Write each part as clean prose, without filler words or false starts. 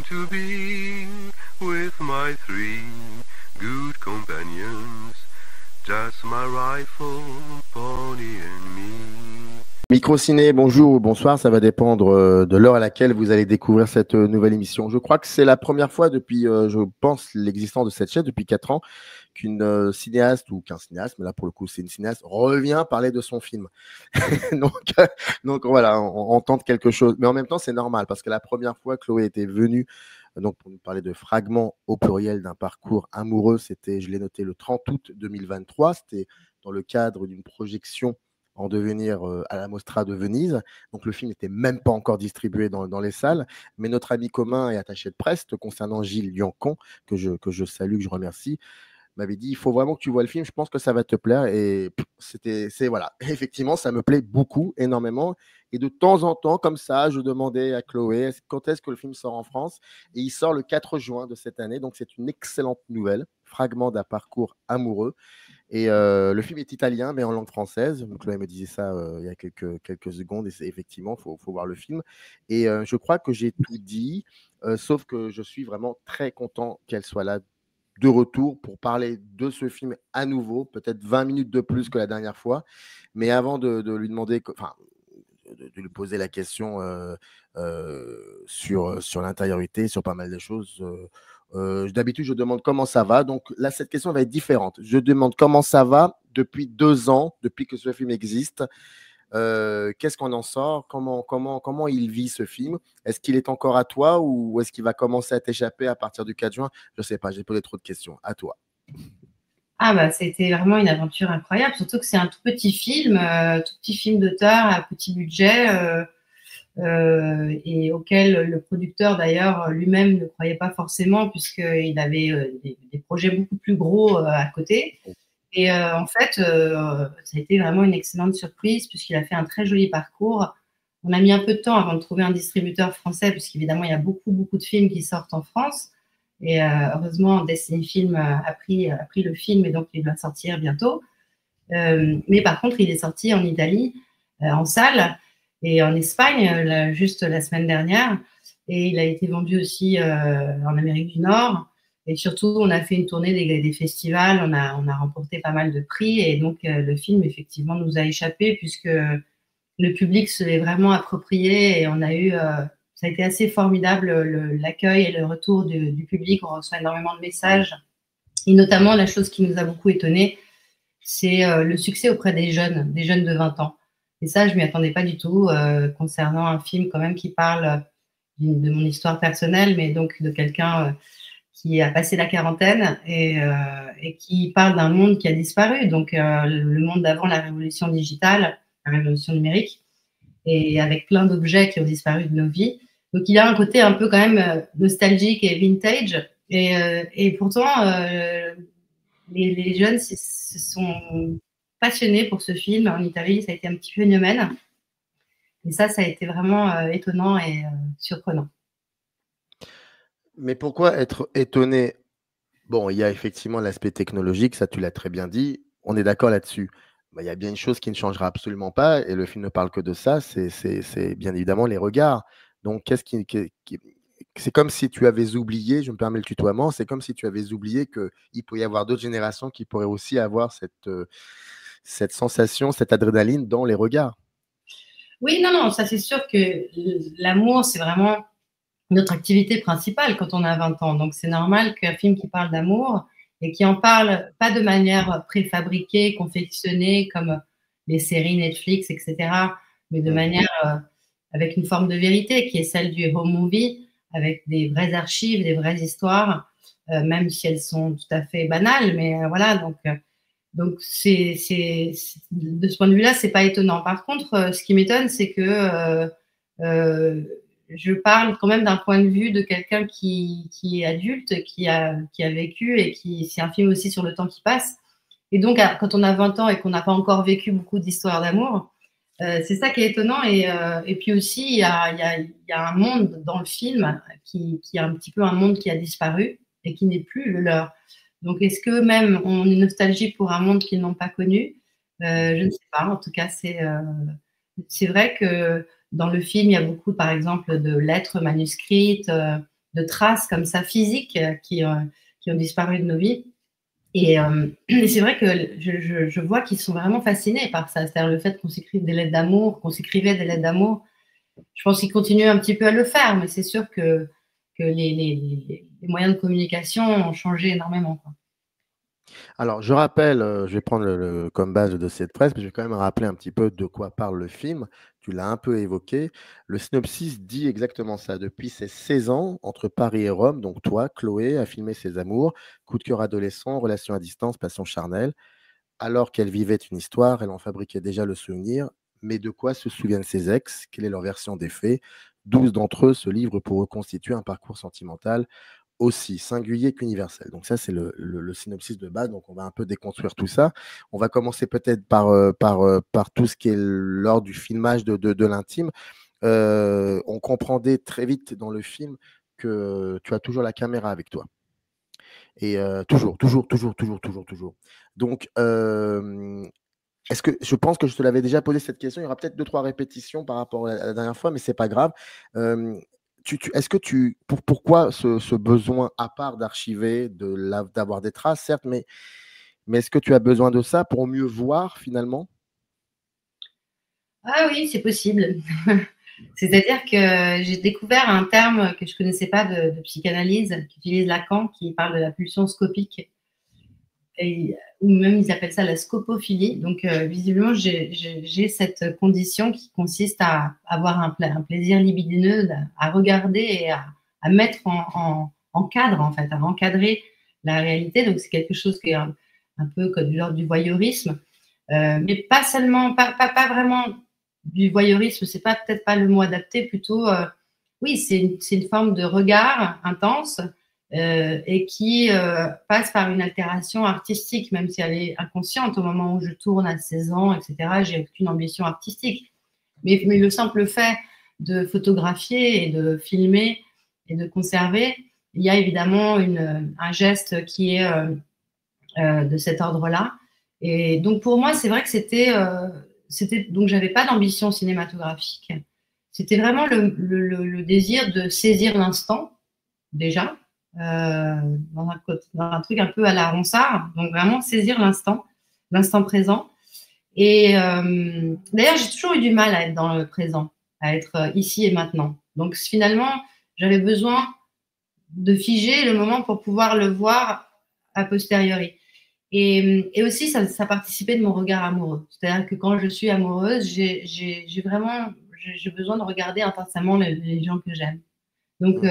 to be with my three good companions, just my rifle, pony and me. Microciné, bonjour ou bonsoir, ça va dépendre de l'heure à laquelle vous allez découvrir cette nouvelle émission. Je crois que c'est la première fois depuis, je pense, l'existence de cette chaîne, depuis 4 ans, qu'une cinéaste, ou qu'un cinéaste, mais là pour le coup c'est une cinéaste, revient parler de son film. donc, donc voilà, on tente quelque chose. Mais en même temps, c'est normal, parce que la première fois que Chloé était venue, donc pour nous parler de fragments au pluriel d'un parcours amoureux, c'était, je l'ai noté, le 30 août 2023, c'était dans le cadre d'une projection en devenir à la Mostra de Venise. Donc le film n'était même pas encore distribué dans les salles, mais notre ami commun et attaché de presse concernant Gilles Liancon, que je salue, que je remercie, m'avait dit il faut vraiment que tu vois le film, je pense que ça va te plaire. Et voilà, effectivement, ça me plaît beaucoup, énormément. Et de temps en temps, comme ça, je demandais à Chloé quand est-ce que le film sort en France. Et il sort le 4 juin de cette année, donc c'est une excellente nouvelle, fragment d'un parcours amoureux. Et le film est italien, mais en langue française. Donc, Chloé me disait ça il y a quelques secondes. Et c'est effectivement, faut voir le film. Et je crois que j'ai tout dit, sauf que je suis vraiment très content qu'elle soit là de retour pour parler de ce film à nouveau, peut-être 20 minutes de plus que la dernière fois. Mais avant de lui demander, enfin, de lui poser la question sur l'intériorité, sur pas mal de choses. D'habitude, je demande comment ça va. Donc là, cette question va être différente. Je demande comment ça va depuis 2 ans, depuis que ce film existe. Qu'est-ce qu'on en sort? Comment il vit ce film? Est-ce qu'il est encore à toi ou est-ce qu'il va commencer à t'échapper à partir du 4 juin? Je ne sais pas, j'ai posé trop de questions. À toi. Ah bah c'était vraiment une aventure incroyable, surtout que c'est un tout petit film d'auteur à petit budget et auquel le producteur d'ailleurs lui-même ne croyait pas forcément puisqu'il avait des projets beaucoup plus gros à côté. Et en fait, ça a été vraiment une excellente surprise puisqu'il a fait un très joli parcours. On a mis un peu de temps avant de trouver un distributeur français puisqu'évidemment, il y a beaucoup de films qui sortent en France. Et heureusement, Destiny Film a pris le film et donc il doit sortir bientôt. Mais par contre, il est sorti en Italie, en salle, et en Espagne, juste la semaine dernière. Et il a été vendu aussi en Amérique du Nord. Et surtout, on a fait une tournée des festivals, on a remporté pas mal de prix. Et donc, le film, effectivement, nous a échappé puisque le public se l'est vraiment approprié et on a eu... ça a été assez formidable, l'accueil et le retour du public. On reçoit énormément de messages. Et notamment, la chose qui nous a beaucoup étonnés, c'est le succès auprès des jeunes de 20 ans. Et ça, je ne m'y attendais pas du tout concernant un film quand même qui parle de mon histoire personnelle, mais donc de quelqu'un qui a passé la quarantaine et qui parle d'un monde qui a disparu. Donc, le monde d'avant la révolution digitale, la révolution numérique, et avec plein d'objets qui ont disparu de nos vies. Donc, il a un côté un peu quand même nostalgique et vintage. Et pourtant, les jeunes se sont passionnés pour ce film. En Italie, ça a été un petit phénomène. Et ça a été vraiment étonnant et surprenant. Mais pourquoi être étonné? Bon, il y a effectivement l'aspect technologique, ça tu l'as très bien dit. On est d'accord là-dessus. Bah, il y a bien une chose qui ne changera absolument pas, et le film ne parle que de ça, c'est bien évidemment les regards. Donc, c'est comme si tu avais oublié, je me permets le tutoiement, c'est comme si tu avais oublié qu'il pourrait y avoir d'autres générations qui pourraient aussi avoir cette sensation, cette adrénaline dans les regards. Oui, non, ça c'est sûr que l'amour, c'est vraiment notre activité principale quand on a 20 ans. Donc, c'est normal qu'un film qui parle d'amour et qui en parle pas de manière préfabriquée, confectionnée comme les séries Netflix, etc., mais de manière avec une forme de vérité qui est celle du home movie, avec des vraies archives, des vraies histoires, même si elles sont tout à fait banales. Mais voilà, donc de ce point de vue-là, c'est pas étonnant. Par contre, ce qui m'étonne, c'est que je parle quand même d'un point de vue de quelqu'un qui est adulte, qui a vécu et c'est un film aussi sur le temps qui passe. Et donc, quand on a 20 ans et qu'on n'a pas encore vécu beaucoup d'histoires d'amour, c'est ça qui est étonnant. Et puis aussi, il y a un monde dans le film qui est un petit peu un monde qui a disparu et qui n'est plus le leur. Donc, est-ce que même on est nostalgique pour un monde qu'ils n'ont pas connu? Je ne sais pas. En tout cas, c'est vrai que dans le film, il y a beaucoup, par exemple, de lettres manuscrites, de traces comme ça physiques qui ont disparu de nos vies. Et c'est vrai que je vois qu'ils sont vraiment fascinés par ça, c'est-à-dire le fait qu'on s'écrive des lettres d'amour, qu'on s'écrivait des lettres d'amour. Je pense qu'ils continuent un petit peu à le faire, mais c'est sûr que les moyens de communication ont changé énormément, quoi. Alors, je rappelle, je vais prendre comme base le dossier de presse, mais je vais quand même rappeler un petit peu de quoi parle le film. Tu l'as un peu évoqué. Le synopsis dit exactement ça. Depuis ses 16 ans, entre Paris et Rome, donc toi, Chloé, a filmé ses amours, coup de cœur adolescent, relation à distance, passion charnelle. Alors qu'elle vivait une histoire, elle en fabriquait déjà le souvenir. Mais de quoi se souviennent ses ex? Quelle est leur version des faits? 12 d'entre eux se livrent pour reconstituer un parcours sentimental aussi singulier qu'universel. Donc ça, c'est le synopsis de base. Donc on va un peu déconstruire tout ça. On va commencer peut-être par tout ce qui est lors du filmage de l'intime. On comprendait très vite dans le film que tu as toujours la caméra avec toi. Et toujours. Donc, est-ce que je pense que je te l'avais déjà posé cette question. Il y aura peut-être 2-3 répétitions par rapport à la dernière fois, mais c'est pas grave. Est-ce que pourquoi ce besoin à part d'archiver, d'avoir des traces, certes, mais est-ce que tu as besoin de ça pour mieux voir finalement? Ah oui, c'est possible. C'est-à-dire que j'ai découvert un terme que je connaissais pas de psychanalyse, qui utilise Lacan, qui parle de la pulsion scopique. Ou même ils appellent ça la scopophilie. Donc visiblement, j'ai cette condition qui consiste à avoir un plaisir libidineux, à regarder et à mettre en cadre, en fait, à encadrer la réalité. Donc c'est quelque chose qui est un peu comme de l'ordre du voyeurisme, mais pas seulement, pas vraiment du voyeurisme, c'est peut-être pas le mot adapté, plutôt, oui, c'est une forme de regard intense, et qui passe par une altération artistique, même si elle est inconsciente au moment où je tourne à 16 ans, etc. J'ai aucune ambition artistique. Mais le simple fait de photographier et de filmer et de conserver, il y a évidemment un geste qui est de cet ordre-là. Et donc pour moi, c'est vrai que donc j'avais pas d'ambition cinématographique. C'était vraiment le désir de saisir l'instant, déjà, dans un truc un peu à la Ronsard, donc vraiment saisir l'instant présent. Et d'ailleurs, j'ai toujours eu du mal à être dans le présent, à être ici et maintenant. Donc finalement, j'avais besoin de figer le moment pour pouvoir le voir a posteriori. Et aussi, ça participait de mon regard amoureux. C'est-à-dire que quand je suis amoureuse, j'ai besoin de regarder intensément les gens que j'aime. Donc,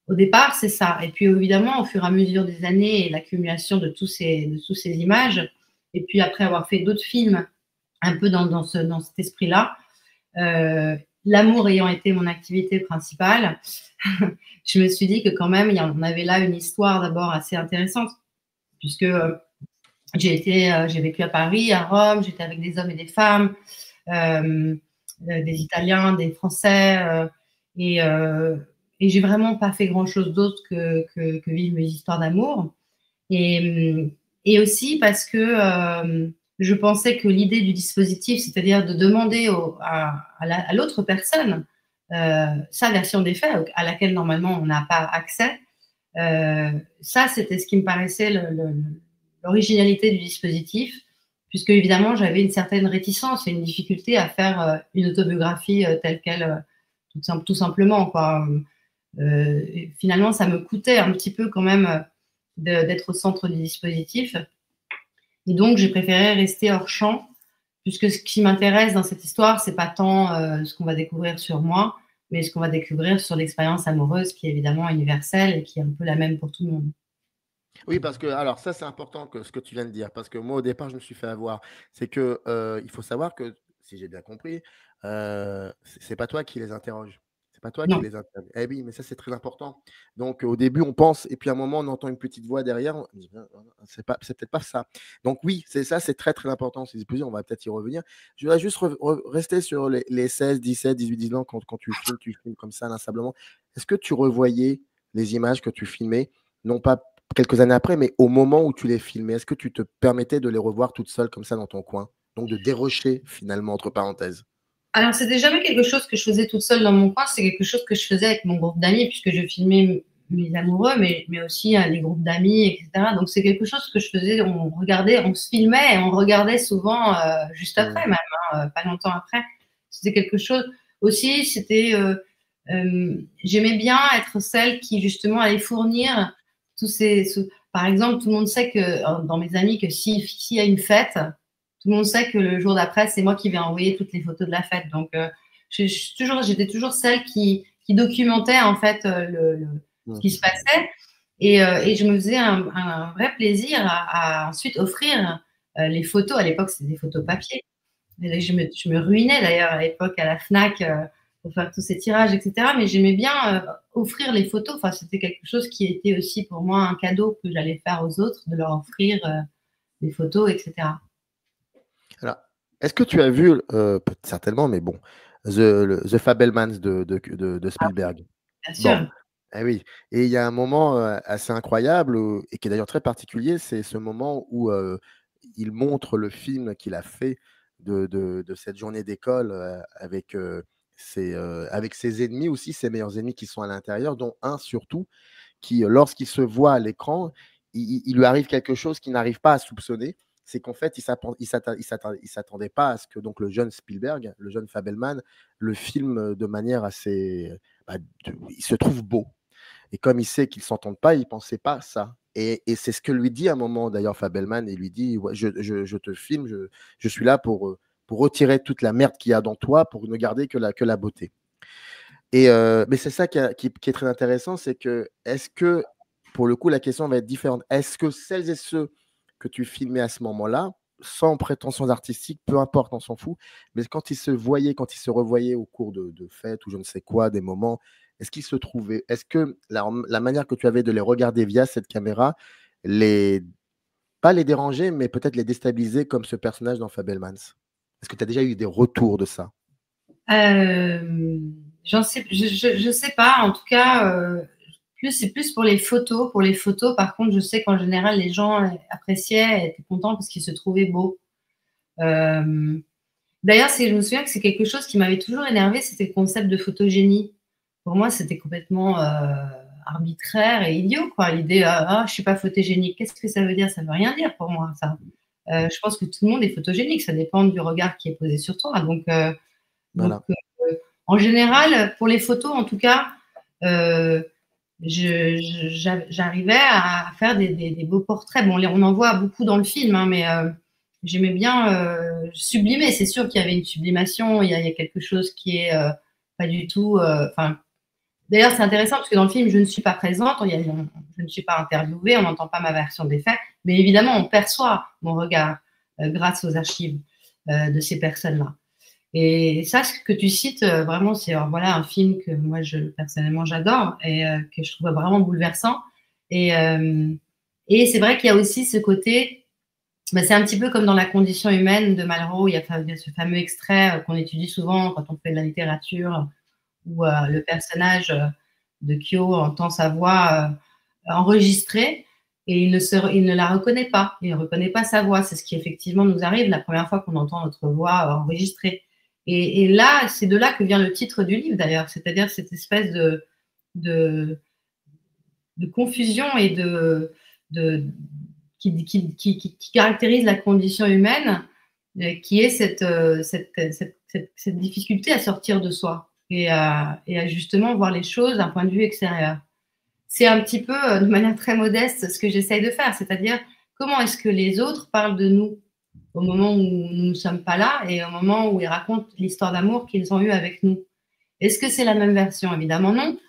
au départ, c'est ça. Et puis, évidemment, au fur et à mesure des années et l'accumulation de toutes ces images, et puis après avoir fait d'autres films un peu dans cet esprit-là, l'amour ayant été mon activité principale, je me suis dit que quand même, on avait là une histoire d'abord assez intéressante, puisque j'ai vécu à Paris, à Rome, j'étais avec des hommes et des femmes, des Italiens, des Français, et j'ai vraiment pas fait grand-chose d'autre que vivre mes histoires d'amour. Et aussi parce que je pensais que l'idée du dispositif, c'est-à-dire de demander à l'autre personne sa version des faits, à laquelle normalement on n'a pas accès, ça c'était ce qui me paraissait l'originalité du dispositif, puisque évidemment j'avais une certaine réticence et une difficulté à faire une autobiographie telle qu'elle, tout simplement, quoi. Finalement, ça me coûtait un petit peu quand même d'être au centre du dispositif. Et donc, j'ai préféré rester hors champ, puisque ce qui m'intéresse dans cette histoire, c'est pas tant ce qu'on va découvrir sur moi, mais ce qu'on va découvrir sur l'expérience amoureuse, qui est évidemment universelle et qui est un peu la même pour tout le monde. Oui, parce que, alors ça, c'est important que ce que tu viens de dire, parce que moi, au départ, je me suis fait avoir. C'est que il faut savoir que, si j'ai bien compris, c'est pas toi qui les interroges. C'est pas toi qui Non. les interroges. Eh oui, mais ça, c'est très important. Donc, au début, on pense, et puis à un moment, on entend une petite voix derrière. On dit, c'est peut-être pas ça. Donc, oui, c'est ça, c'est très, très important. Ces dispositions, on va peut-être y revenir. Je voudrais juste rester sur les 16, 17, 18, 19 ans, quand tu filmes comme ça, inlassablement. Est-ce que tu revoyais les images que tu filmais, non pas quelques années après, mais au moment où tu les filmais, est-ce que tu te permettais de les revoir toute seule comme ça dans ton coin? Donc de dérocher finalement, entre parenthèses. Alors, c'était jamais quelque chose que je faisais toute seule dans mon coin, c'est quelque chose que je faisais avec mon groupe d'amis, puisque je filmais mes amoureux, mais aussi les groupes d'amis, etc. Donc, c'est quelque chose que je faisais, on regardait, on se filmait et on regardait souvent juste après, même, pas longtemps après. C'était quelque chose. Aussi, c'était. J'aimais bien être celle qui, justement, allait fournir tous ces. Par exemple, tout le monde sait que, dans mes amis, que s'il y a une fête, tout le monde sait que le jour d'après, c'est moi qui vais envoyer toutes les photos de la fête. Donc, j'étais toujours celle qui documentait en fait ce qui se passait. Et je me faisais un vrai plaisir à ensuite offrir les photos. À l'époque, c'était des photos papier. Je me ruinais d'ailleurs à l'époque à la FNAC pour faire tous ces tirages, etc. Mais j'aimais bien offrir les photos. Enfin, c'était quelque chose qui était aussi pour moi un cadeau que j'allais faire aux autres, de leur offrir des photos, etc. Alors, est-ce que tu as vu, certainement, mais bon, The Fabelmans de Spielberg? Bien sûr. Bon, eh oui. Et il y a un moment assez incroyable, et qui est d'ailleurs très particulier, c'est ce moment où il montre le film qu'il a fait de cette journée d'école avec ses ennemis aussi, ses meilleurs ennemis qui sont à l'intérieur, dont un surtout, qui, lorsqu'il se voit à l'écran, il lui arrive quelque chose qu'il n'arrive pas à soupçonner. C'est qu'en fait, il ne s'attendait pas à ce que donc le jeune Spielberg, le jeune Fabelman, le filme de manière assez. Il se trouve beau. Et comme il sait qu'ils ne s'entendent pas, il ne pensait pas ça. Et c'est ce que lui dit à un moment d'ailleurs Fabelman. Il lui dit ouais, je te filme, je suis là pour retirer toute la merde qu'il y a dans toi, pour ne garder que la beauté. Mais c'est ça qui est très intéressant, c'est que, est-ce que, pour le coup, la question va être différente. Est-ce que celles et ceux que tu filmais à ce moment-là, sans prétention artistique, peu importe, on s'en fout, mais quand ils se voyaient, quand ils se revoyaient au cours de fêtes ou je ne sais quoi, des moments, est-ce qu'ils se trouvaient, est-ce que la manière que tu avais de les regarder via cette caméra, pas les déranger, mais peut-être les déstabiliser comme ce personnage dans Fabelmans? Est-ce que tu as déjà eu des retours de ça? Je sais pas. En tout cas, c'est plus pour les photos. Pour les photos, par contre, je sais qu'en général, les gens appréciaient, étaient contents parce qu'ils se trouvaient beaux. D'ailleurs, je me souviens que c'est quelque chose qui m'avait toujours énervé, c'était le concept de photogénie. Pour moi, c'était complètement arbitraire et idiot, quoi. L'idée, je suis pas photogénique. Qu'est-ce que ça veut dire? Ça veut rien dire pour moi, ça. Je pense que tout le monde est photogénique. Ça dépend du regard qui est posé sur toi. Donc, Voilà. en général, pour les photos, en tout cas, j'arrivais à faire des beaux portraits. Bon, on en voit beaucoup dans le film, hein, mais j'aimais bien sublimer. C'est sûr qu'il y avait une sublimation. Il y a quelque chose qui est pas du tout. D'ailleurs, c'est intéressant parce que dans le film, je ne suis pas présente. Je ne suis pas interviewée. On n'entend pas ma version des faits. Mais évidemment, on perçoit mon regard grâce aux archives de ces personnes-là. Et ça, ce que tu cites, vraiment, c'est voilà, un film que moi, personnellement, j'adore et que je trouve vraiment bouleversant. Et c'est vrai qu'il y a aussi ce côté, c'est un petit peu comme dans La condition humaine de Malraux, il y a ce fameux extrait qu'on étudie souvent quand on fait de la littérature, où le personnage de Kyo entend sa voix enregistrée et il ne la reconnaît pas. Il ne reconnaît pas sa voix. C'est ce qui effectivement nous arrive la première fois qu'on entend notre voix enregistrée. Et là, c'est de là que vient le titre du livre d'ailleurs, c'est-à-dire cette espèce de confusion et qui caractérise la condition humaine, qui est cette difficulté à sortir de soi et à justement voir les choses d'un point de vue extérieur. C'est un petit peu, de manière très modeste, ce que j'essaye de faire, c'est-à-dire comment est-ce que les autres parlent de nous au moment où nous ne sommes pas là et au moment où ils racontent l'histoire d'amour qu'ils ont eue avec nous. Est-ce que c'est la même version? Évidemment non.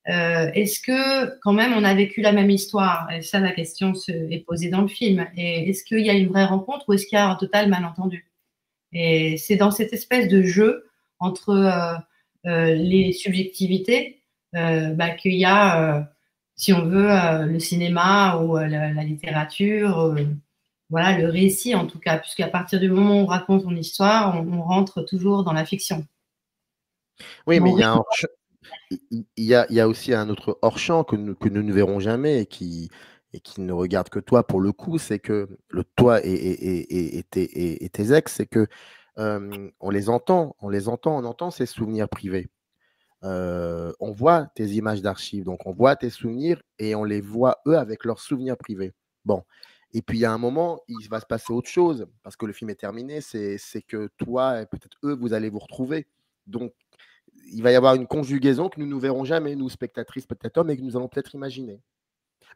Est-ce que quand même on a vécu la même histoire? Et ça, la question est posée dans le film. Et est-ce qu'il y a une vraie rencontre ou est-ce qu'il y a un total malentendu? Et c'est dans cette espèce de jeu entre les subjectivités qu'il y a, si on veut, le cinéma ou la littérature, voilà, le récit en tout cas, puisqu'à partir du moment où on raconte son histoire, on rentre toujours dans la fiction. Oui, mais il y a aussi un autre hors-champ que nous ne verrons jamais et qui ne regarde que toi pour le coup, c'est que toi et tes ex, c'est que on les entend, on entend ces souvenirs privés. On voit tes images d'archives, donc on voit tes souvenirs et on les voit eux avec leurs souvenirs privés. Bon, et puis il y a un moment, il va se passer autre chose parce que le film est terminé, c'est que toi et peut-être eux, vous allez vous retrouver. Donc, il va y avoir une conjugaison que nous ne verrons jamais, nous, spectatrices, peut-être hommes, et que nous allons peut-être imaginer.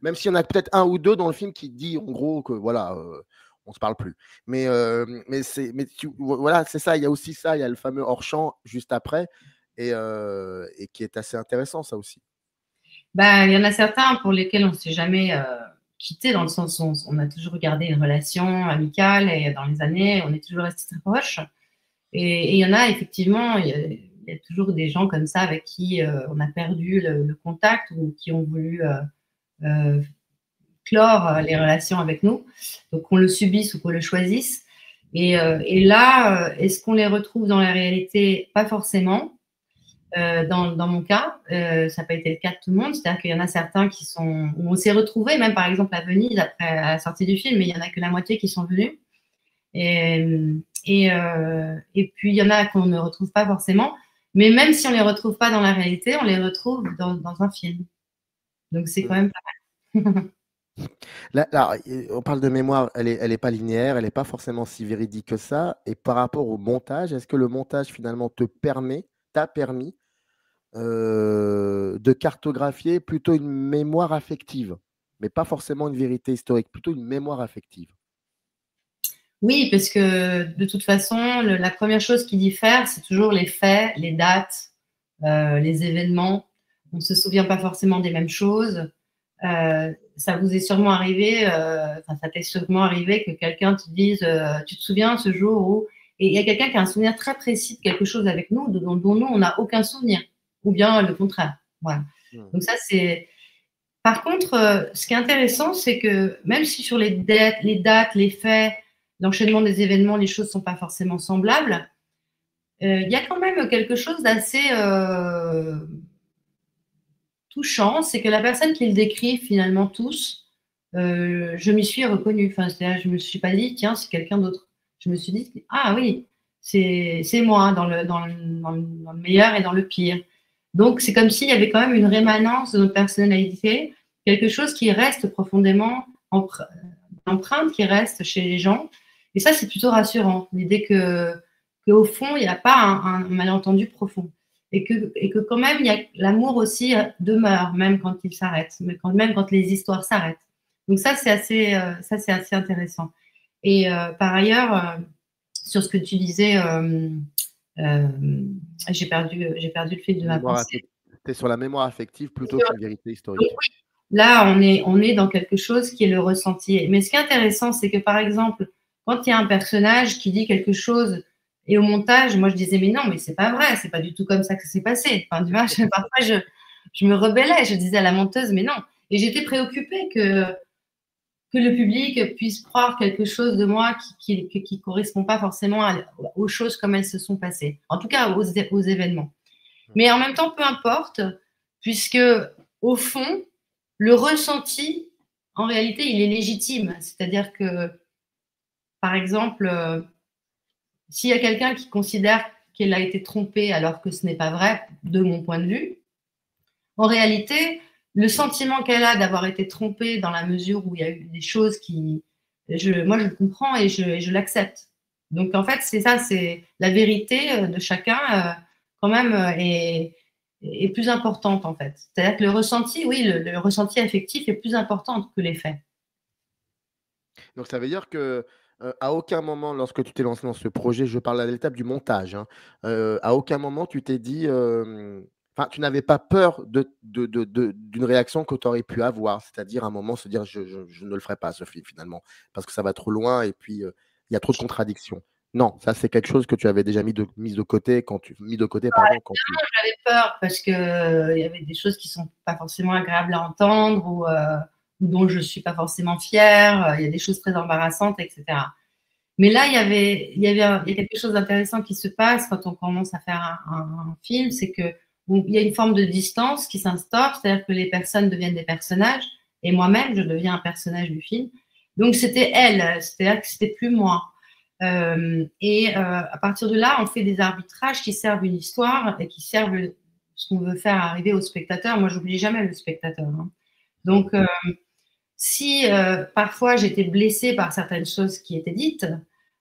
Même s'il y en a peut-être un ou deux dans le film qui dit en gros que voilà, on ne se parle plus. Mais voilà, c'est ça, il y a aussi ça, il y a le fameux hors-champ juste après, et qui est assez intéressant, ça aussi. Ben, il y en a certains pour lesquels on ne s'est jamais quitté, dans le sens où on a toujours gardé une relation amicale et dans les années, on est toujours resté très proches. Et il y en a effectivement, il y a toujours des gens comme ça avec qui on a perdu le contact ou qui ont voulu clore les relations avec nous, donc qu'on le subisse ou qu'on le choisisse. Et là, est-ce qu'on les retrouve dans la réalité? Pas forcément. Dans mon cas, ça n'a pas été le cas de tout le monde. C'est-à-dire qu'il y en a certains qui sont, où on s'est retrouvés, même par exemple à Venise après à la sortie du film, mais il y en a que la moitié qui sont venus. Et puis il y en a qu'on ne retrouve pas forcément. Mais même si on les retrouve pas dans la réalité, on les retrouve dans un film. Donc c'est quand même pas mal. Là, on parle de mémoire, elle est pas linéaire, elle n'est pas forcément si véridique que ça. Et par rapport au montage, est-ce que le montage finalement t'a permis de cartographier plutôt une mémoire affective, mais pas forcément une vérité historique, plutôt une mémoire affective? Oui, parce que de toute façon, la première chose qui diffère, c'est toujours les faits, les dates, les événements. On ne se souvient pas forcément des mêmes choses. Ça vous est sûrement arrivé, ça t'est sûrement arrivé que quelqu'un te dise, tu te souviens ce jour où… Et il y a quelqu'un qui a un souvenir très précis de quelque chose avec nous, dont nous, on n'a aucun souvenir. Ou bien le contraire. Voilà. Donc ça, c'est… Par contre, ce qui est intéressant, c'est que même si sur les dates, les faits, l'enchaînement des événements, les choses ne sont pas forcément semblables, il y a quand même quelque chose d'assez touchant, c'est que la personne qui le décrit finalement tous, je m'y suis reconnue. Enfin, c'est-à-dire, je ne me suis pas dit, tiens, c'est quelqu'un d'autre. Je me suis dit, ah oui, c'est moi dans le meilleur et dans le pire. Donc, c'est comme s'il y avait quand même une rémanence de notre personnalité, quelque chose qui reste profondément empreinte, qui reste chez les gens. Et ça, c'est plutôt rassurant. L'idée qu'au fond, il n'y a pas un malentendu profond. Et que quand même, l'amour aussi demeure, même quand il s'arrête, même quand les histoires s'arrêtent. Donc ça, c'est assez intéressant. Et par ailleurs, sur ce que tu disais, j'ai perdu le fil de ma pensée. Tu es sur la mémoire affective plutôt qu'une vérité historique. Donc, oui, là, on est dans quelque chose qui est le ressenti. Mais ce qui est intéressant, c'est que par exemple, quand il y a un personnage qui dit quelque chose et au montage, moi je disais mais non, mais c'est pas vrai, c'est pas du tout comme ça que ça s'est passé. Enfin, tu vois, parfois je me rebellais, je disais à la monteuse mais non. Et j'étais préoccupée que le public puisse croire quelque chose de moi qui correspond pas forcément aux choses comme elles se sont passées. En tout cas, aux événements. Mais en même temps, peu importe, puisque au fond, le ressenti, en réalité, il est légitime. C'est-à-dire que, par exemple, s'il y a quelqu'un qui considère qu'elle a été trompée alors que ce n'est pas vrai, de mon point de vue, en réalité, le sentiment qu'elle a d'avoir été trompée dans la mesure où il y a eu des choses moi, je le comprends et je l'accepte. Donc, en fait, c'est ça, c'est la vérité de chacun, quand même, est plus importante, en fait. C'est-à-dire que le ressenti, oui, le ressenti affectif est plus important que les faits. Donc, ça veut dire que à aucun moment, lorsque tu t'es lancé dans ce projet, je parle à l'étape du montage, hein, à aucun moment tu t'es dit, tu n'avais pas peur d'une réaction que tu aurais pu avoir, c'est-à-dire à un moment se dire je ne le ferai pas ce film finalement, parce que ça va trop loin et puis il y a trop de contradictions. Non, ça c'est quelque chose que tu avais déjà mis de côté quand tu J'avais peur parce que il y avait des choses qui sont pas forcément agréables à entendre ou dont je ne suis pas forcément fière, il y a des choses très embarrassantes, etc. Mais là, il y a quelque chose d'intéressant qui se passe quand on commence à faire un film, c'est que il y a une forme de distance qui s'instaure, c'est-à-dire que les personnes deviennent des personnages, et moi-même, je deviens un personnage du film. Donc, c'était elle, c'est-à-dire que c'était plus moi. À partir de là, on fait des arbitrages qui servent une histoire et qui servent ce qu'on veut faire arriver au spectateur. Moi, j'oublie jamais le spectateur. Hein. Donc, si parfois j'étais blessée par certaines choses qui étaient dites,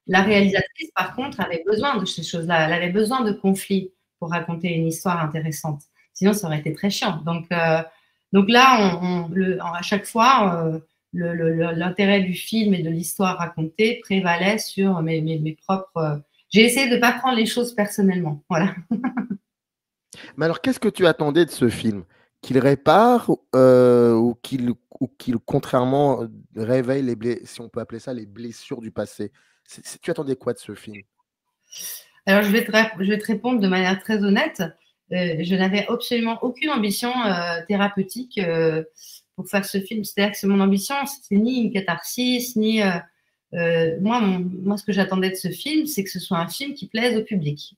la réalisatrice, par contre, avait besoin de ces choses-là. Elle avait besoin de conflits pour raconter une histoire intéressante. Sinon, ça aurait été très chiant. Donc là, à chaque fois, l'intérêt du film et de l'histoire racontée prévalait sur mes propres… J'ai essayé de ne pas prendre les choses personnellement. Voilà. Mais alors, qu'est-ce que tu attendais de ce film? Qu'il répare ou qu'il, contrairement, réveille si on peut appeler ça, les blessures du passé? Tu attendais quoi de ce film? Alors, je vais te répondre de manière très honnête. Je n'avais absolument aucune ambition thérapeutique pour faire ce film. C'est-à-dire que mon ambition, c'était ni une catharsis, ni… moi, ce que j'attendais de ce film, c'est que ce soit un film qui plaise au public,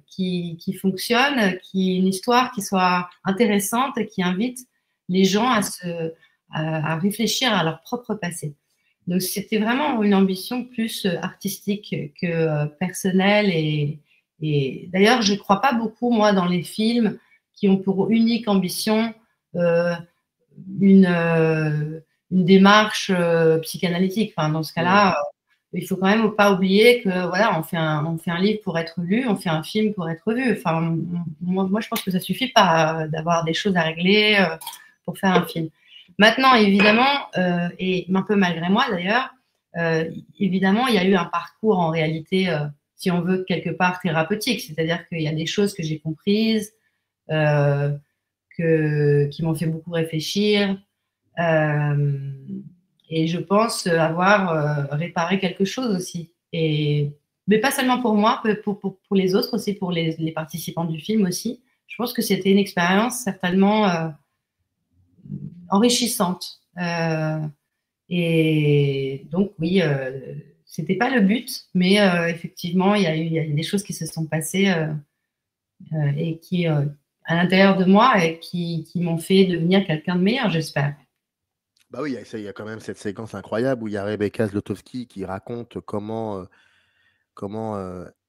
qui fonctionne, une histoire qui soit intéressante et qui invite les gens à réfléchir à leur propre passé. Donc, c'était vraiment une ambition plus artistique que personnelle. Et d'ailleurs, je ne crois pas beaucoup, moi, dans les films qui ont pour unique ambition une démarche psychanalytique. Enfin, dans ce cas-là, il ne faut quand même pas oublier que voilà, on fait un livre pour être lu, on fait un film pour être vu. Enfin, moi, je pense que ça ne suffit pas d'avoir des choses à régler pour faire un film. Maintenant, évidemment, et un peu malgré moi d'ailleurs, évidemment, il y a eu un parcours en réalité, si on veut, quelque part thérapeutique. C'est-à-dire qu'il y a des choses que j'ai comprises, qui m'ont fait beaucoup réfléchir. Et je pense avoir réparé quelque chose aussi. Mais pas seulement pour moi, pour les autres aussi, pour les participants du film aussi. Je pense que c'était une expérience certainement enrichissante. Et donc, oui, c'était pas le but, mais effectivement, il y a des choses qui se sont passées et qui, à l'intérieur de moi, et qui m'ont fait devenir quelqu'un de meilleur, j'espère. Bah oui, il y a quand même cette séquence incroyable où il y a Rebecca Zlotowski qui raconte comment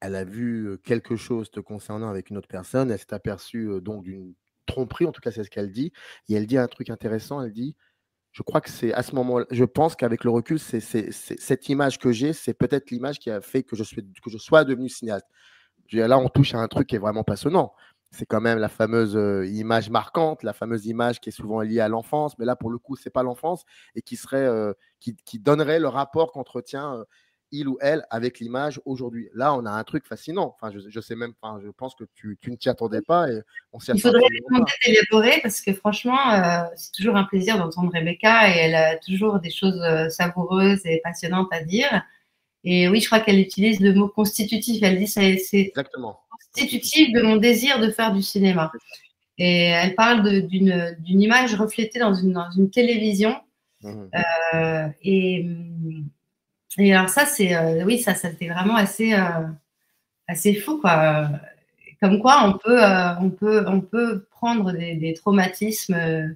elle a vu quelque chose te concernant avec une autre personne. Elle s'est aperçue donc d'une tromperie, en tout cas, c'est ce qu'elle dit. Et elle dit un truc intéressant, elle dit, je crois que c'est à ce moment-là, je pense qu'avec le recul, c'est cette image que j'ai, c'est peut-être l'image qui a fait que je sois devenu cinéaste. Là, on touche à un truc qui est vraiment passionnant. C'est quand même la fameuse image marquante, la fameuse image qui est souvent liée à l'enfance, mais là, pour le coup, c'est pas l'enfance, et qui donnerait le rapport qu'entretient il ou elle avec l'image aujourd'hui. Là, on a un truc fascinant. Enfin, je sais même, enfin, je pense que tu ne t'y attendais pas, et on s'y attend. Il faudrait peut-être élaborer, parce que franchement, c'est toujours un plaisir d'entendre Rebecca, et elle a toujours des choses savoureuses et passionnantes à dire. Et oui, je crois qu'elle utilise le mot constitutif. Elle dit c'est exactement constitutif de mon désir de faire du cinéma. Et elle parle d'une image reflétée dans une télévision. Et alors ça, oui, ça c'était vraiment assez fou, quoi. Comme quoi, on peut prendre des traumatismes,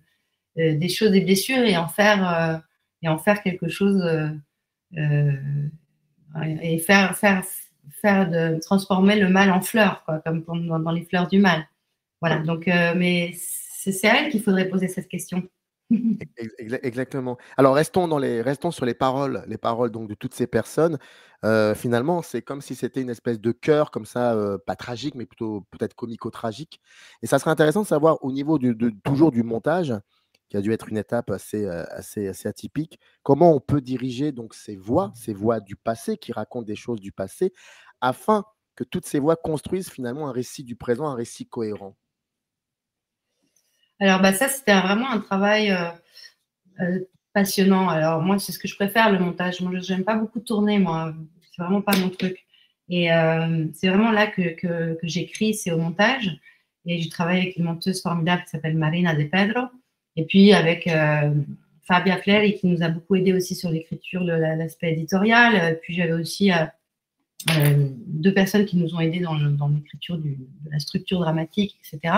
des choses, des blessures, et en faire quelque chose, et transformer le mal en fleurs, quoi, comme dans les fleurs du mal. Voilà. Donc, mais c'est à elle qu'il faudrait poser cette question. Exactement. Alors, restons sur les paroles donc de toutes ces personnes. Finalement, c'est comme si c'était une espèce de chœur comme ça, pas tragique, mais plutôt peut-être comico-tragique. Et ça serait intéressant de savoir au niveau toujours du montage, qui a dû être une étape assez atypique, comment on peut diriger donc ces voix du passé qui racontent des choses du passé, afin que toutes ces voix construisent finalement un récit du présent, un récit cohérent. Alors, ça, c'était vraiment un travail passionnant. Alors, moi, c'est ce que je préfère, le montage. Moi, je n'aime pas beaucoup tourner, moi. C'est vraiment pas mon truc. Et c'est vraiment là que j'écris, c'est au montage. Et je travaille avec une monteuse formidable qui s'appelle Marina De Pedro. Et puis, avec Fabia Cleri, qui nous a beaucoup aidé aussi sur l'écriture, l'aspect éditorial. Puis, j'avais aussi deux personnes qui nous ont aidés dans l'écriture de la structure dramatique, etc.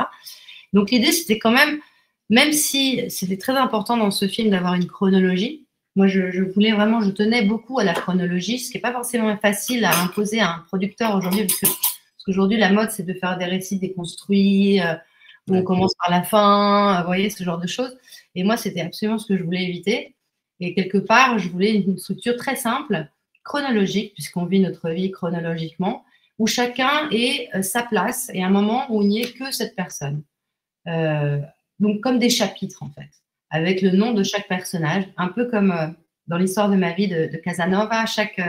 Donc, l'idée, c'était quand même si c'était très important dans ce film d'avoir une chronologie, Moi, je voulais vraiment, je tenais beaucoup à la chronologie, ce qui n'est pas forcément facile à imposer à un producteur aujourd'hui, parce qu'aujourd'hui, la mode, c'est de faire des récits déconstruits, où on commence par la fin, vous voyez, ce genre de choses. Et moi, c'était absolument ce que je voulais éviter. Et quelque part, je voulais une structure très simple, chronologique, puisqu'on vit notre vie chronologiquement, où chacun ait sa place et un moment où il n'y ait que cette personne. Donc, comme des chapitres, en fait, avec le nom de chaque personnage, un peu comme dans l'histoire de ma vie de Casanova, chaque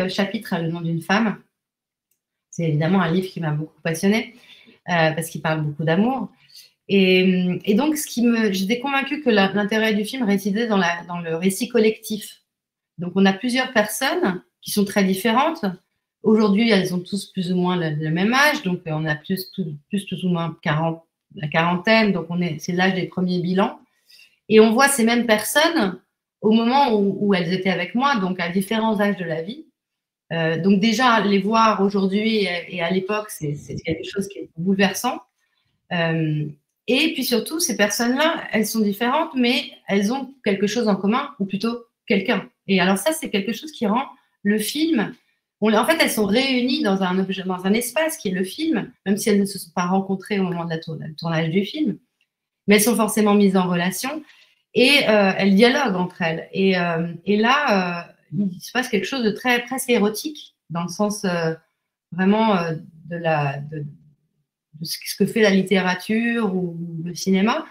chapitre a le nom d'une femme. C'est évidemment un livre qui m'a beaucoup passionnée, parce qu'il parle beaucoup d'amour. Et donc, j'étais convaincue que l'intérêt du film résidait dans le récit collectif. Donc, on a plusieurs personnes qui sont très différentes. Aujourd'hui, elles ont tous plus ou moins le même âge, donc on a plus ou moins la quarantaine, donc c'est l'âge des premiers bilans. Et on voit ces mêmes personnes au moment où elles étaient avec moi, donc à différents âges de la vie. Donc déjà, les voir aujourd'hui et à l'époque, c'est quelque chose qui est bouleversant. Et puis surtout, ces personnes-là, elles sont différentes, mais elles ont quelque chose en commun, ou plutôt quelqu'un. Et alors ça, c'est quelque chose qui rend le film... En fait, elles sont réunies dans un espace qui est le film, même si elles ne se sont pas rencontrées au moment du tournage du film. Mais elles sont forcément mises en relation et elles dialoguent entre elles. Et là, il se passe quelque chose de très presque érotique, dans le sens vraiment de ce que fait la littérature ou le cinéma.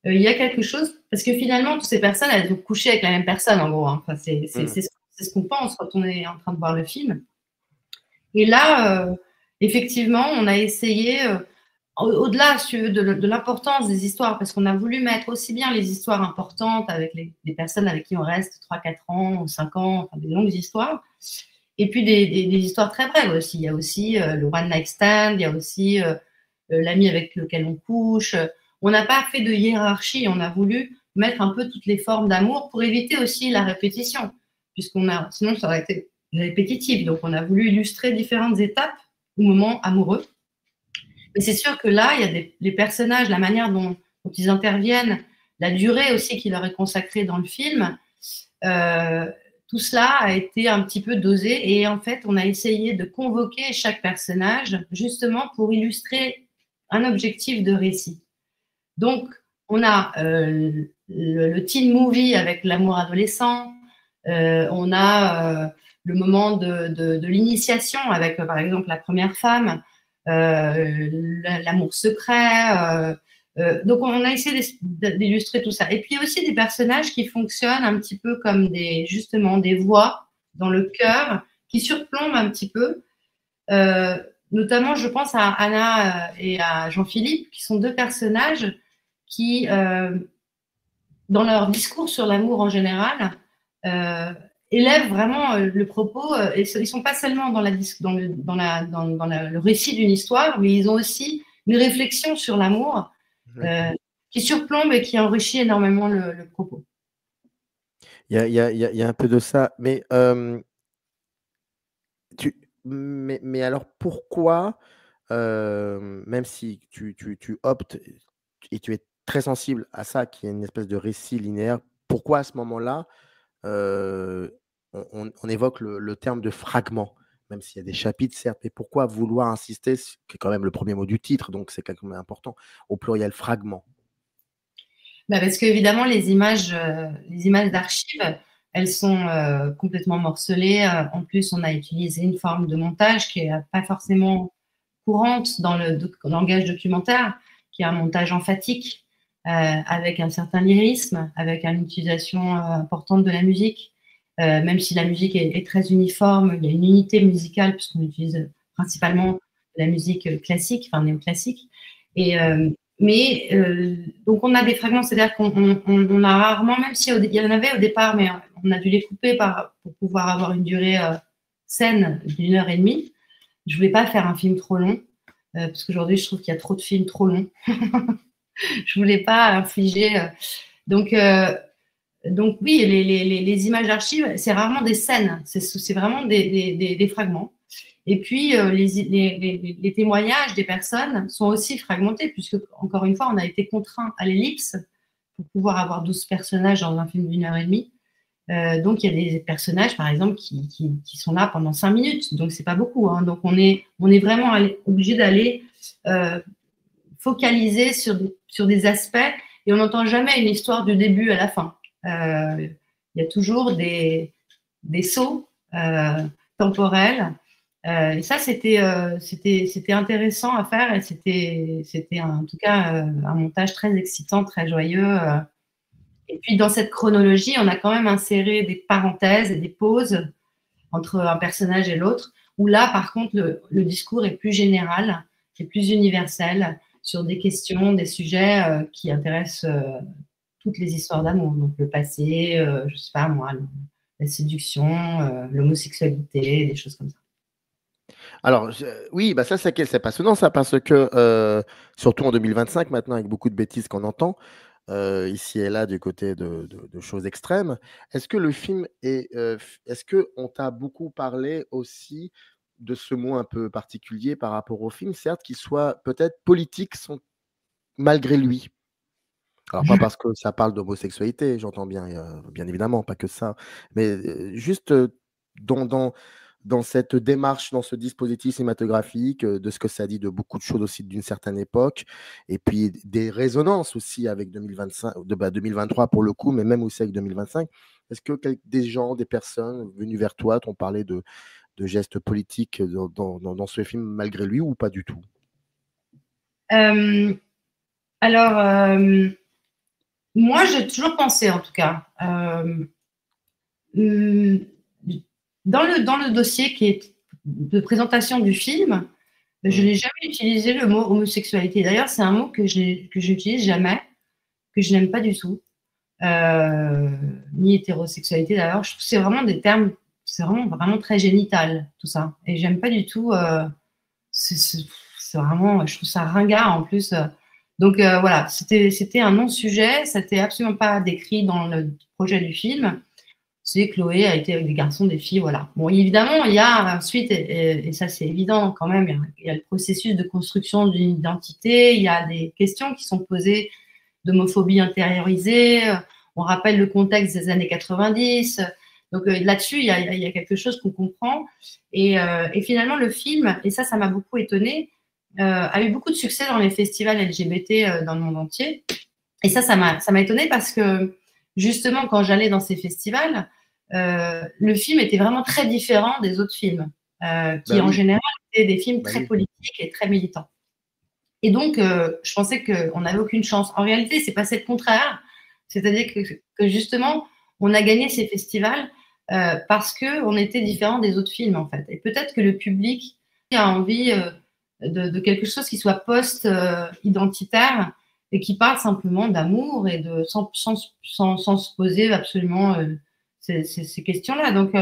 Il y a quelque chose, parce que finalement, toutes ces personnes, elles ont couché avec la même personne, en gros. Hein. Enfin, c'est ce qu'on pense quand on est en train de voir le film. Et là, effectivement, on a essayé, au-delà de l'importance des histoires, parce qu'on a voulu mettre aussi bien les histoires importantes avec les personnes avec qui on reste 3-4 ans ou 5 ans, enfin des longues histoires, et puis des histoires très brèves aussi. Il y a aussi le one night stand, il y a aussi l'ami avec lequel on couche. On n'a pas fait de hiérarchie, on a voulu mettre un peu toutes les formes d'amour pour éviter aussi la répétition, sinon ça aurait été répétitif. Donc on a voulu illustrer différentes étapes ou moments amoureux. Mais c'est sûr que là, il y a les personnages, la manière dont ils interviennent, la durée aussi qui leur est consacrée dans le film, tout cela a été un petit peu dosé. Et en fait, on a essayé de convoquer chaque personnage justement pour illustrer un objectif de récit. Donc, on a le teen movie avec l'amour adolescent, on a le moment de l'initiation avec, par exemple, la première femme, l'amour secret. Donc, on a essayé d'illustrer tout ça. Et puis, il y a aussi des personnages qui fonctionnent un petit peu comme justement des voix dans le cœur qui surplombent un petit peu. Notamment, je pense à Anna et à Jean-Philippe, qui sont deux personnages qui, dans leur discours sur l'amour en général, élèvent vraiment le propos. Et ils ne sont pas seulement dans le récit d'une histoire, mais ils ont aussi une réflexion sur l'amour qui surplombe et qui enrichit énormément le propos. Il y a un peu de ça, mais mais alors pourquoi, même si tu optes et tu es très sensible à ça, qui est une espèce de récit linéaire, pourquoi à ce moment-là, on évoque le terme de fragment, même s'il y a des chapitres, certes, mais pourquoi vouloir insister, ce qui est quand même le premier mot du titre, donc c'est quand même important, au pluriel fragment? Parce qu'évidemment, les images d'archives, elles sont complètement morcelées. En plus, on a utilisé une forme de montage qui n'est pas forcément courante dans le langage documentaire, qui est un montage emphatique, avec un certain lyrisme, avec une utilisation importante de la musique. Même si la musique est très uniforme, il y a une unité musicale puisqu'on utilise principalement la musique classique, enfin néoclassique. Donc on a des fragments, c'est-à-dire qu'on a rarement, même s'il y en avait au départ, mais on a dû les couper pour pouvoir avoir une durée saine d'1h30. Je voulais pas faire un film trop long, parce qu'aujourd'hui je trouve qu'il y a trop de films trop longs. Je voulais pas infliger. Donc oui, les images d'archives, c'est rarement des scènes, c'est vraiment des fragments. Et puis, les témoignages des personnes sont aussi fragmentés, puisque, encore une fois, on a été contraint à l'ellipse pour pouvoir avoir 12 personnages dans un film d'1 h 30. Donc, il y a des personnages, par exemple, qui sont là pendant 5 minutes. Donc, c'est pas beaucoup. Hein. Donc, on est vraiment obligé d'aller focaliser sur des aspects et on n'entend jamais une histoire du début à la fin. Il y a toujours des sauts temporels. Et ça, c'était intéressant à faire et c'était en tout cas un montage très excitant, très joyeux. Et puis, dans cette chronologie, on a quand même inséré des parenthèses et des pauses entre un personnage et l'autre, où là, par contre, le discours est plus général, c'est plus universel sur des questions, des sujets qui intéressent toutes les histoires d'amour. Donc, le passé, je sais pas moi, la séduction, l'homosexualité, des choses comme ça. Alors, oui, bah ça, c'est passionnant, ça, parce que, surtout en 2025, maintenant, avec beaucoup de bêtises qu'on entend, ici et là, du côté de choses extrêmes, est-ce que le film est-ce qu'on t'a beaucoup parlé aussi de ce mot un peu particulier par rapport au film, certes, qu'il soit peut-être politique malgré lui? Alors, pas parce que ça parle d'homosexualité, j'entends bien, bien évidemment, pas que ça, mais juste dans cette démarche, dans ce dispositif cinématographique, de ce que ça dit de beaucoup de choses aussi d'une certaine époque, et puis des résonances aussi avec 2025, 2023 pour le coup, mais même aussi avec 2025. Est-ce que des gens, des personnes venues vers toi t'ont parlé de gestes politiques dans ce film malgré lui ou pas du tout? Alors, moi, j'ai toujours pensé, en tout cas, dans le dossier qui est de présentation du film, je n'ai jamais utilisé le mot homosexualité. D'ailleurs, c'est un mot que j'utilise jamais, que je n'aime pas du tout. Ni hétérosexualité, d'ailleurs. Je trouve que c'est vraiment des termes, c'est vraiment très génital, tout ça. Et j'aime pas du tout. C'est vraiment, je trouve ça ringard en plus. Donc voilà, c'était un non-sujet, ça n'était absolument pas décrit dans le projet du film. C'est Chloé a été avec des garçons, des filles, voilà. Bon, évidemment, il y a ensuite, et ça c'est évident quand même, il y a le processus de construction d'une identité, il y a des questions qui sont posées d'homophobie intériorisée, on rappelle le contexte des années 90, donc là-dessus, il y a quelque chose qu'on comprend. Et finalement, le film, et ça m'a beaucoup étonnée, a eu beaucoup de succès dans les festivals LGBT dans le monde entier. Et ça m'a étonnée parce que justement, quand j'allais dans ces festivals, le film était vraiment très différent des autres films, qui en général étaient des films très politiques et très militants. Et donc, je pensais qu'on n'avait aucune chance. En réalité, c'est passé le contraire. C'est-à-dire que justement, on a gagné ces festivals parce qu'on était différent des autres films, en fait. Et peut-être que le public a envie de quelque chose qui soit post-identitaire et qui parle simplement d'amour et sans se poser absolument ces questions-là. Donc,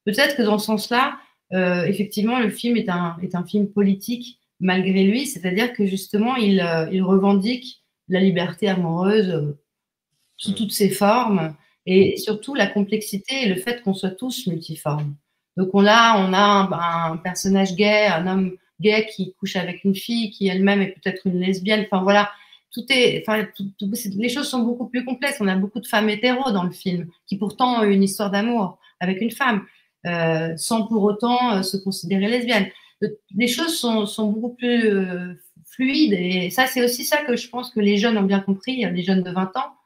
peut-être que dans ce sens-là, effectivement, le film est un film politique malgré lui, c'est-à-dire que justement, il revendique la liberté amoureuse sous toutes ses formes et surtout la complexité et le fait qu'on soit tous multiformes. Donc, on a un personnage gay, un homme gay qui couche avec une fille qui elle-même est peut-être une lesbienne. Enfin, voilà. Les choses sont beaucoup plus complexes. On a beaucoup de femmes hétéros dans le film qui pourtant ont une histoire d'amour avec une femme sans pour autant se considérer lesbienne. Les choses sont beaucoup plus fluides et ça, c'est aussi ça que je pense que les jeunes ont bien compris, les jeunes de 20 ans,